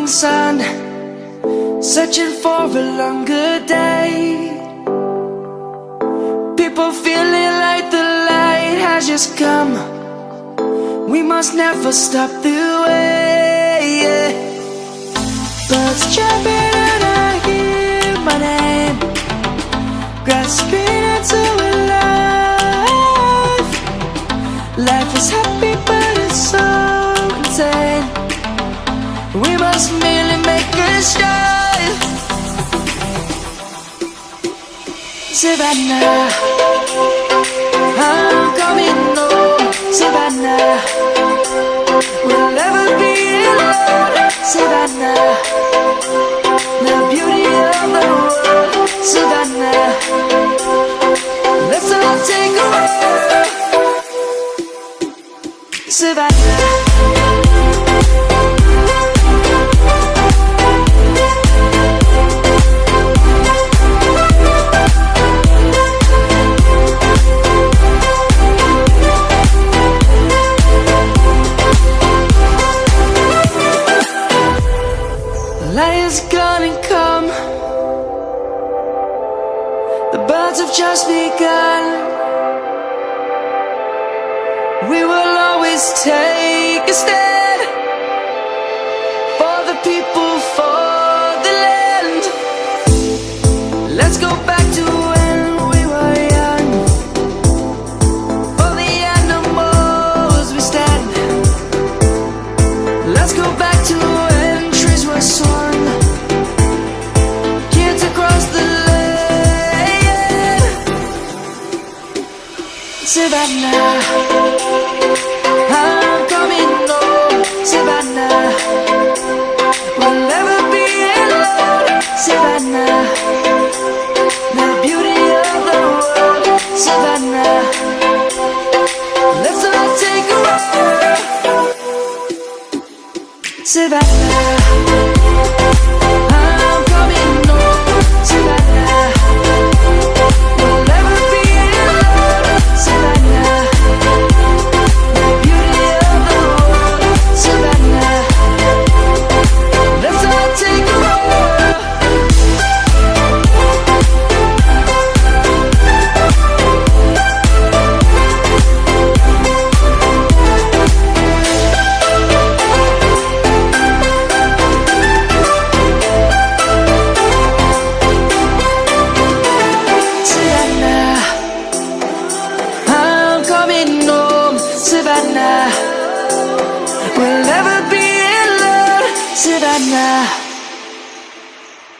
morning sun, searching for a longer day. People feeling like the light has just come. We must never stop the way. Birds jumping and I hear my name, grasping into a life. Life is happy but it's so insane. We must merely make a start. Savannah, I'm coming home. Savannah, we'll never be alone. Savannah, the beauty of the world. Savannah, let's all take a walk. Savannah. Light is gonna come. The birds have just begun. We will always take a stand for the people, for the land. Let's go back to when we were young. For the animals we stand. Let's go back to when trees were swung. Savannah, I'm coming home. Savannah, we'll never be alone. Savannah, the beauty of the world. Savannah, let's all take a walk. Savannah, I'm coming home. Savannah, we'll never be alone. Savannah, the beauty of the world. Savannah, let's all take a walk. Savannah, I'm coming home. Savannah, we'll never be alone. Savannah.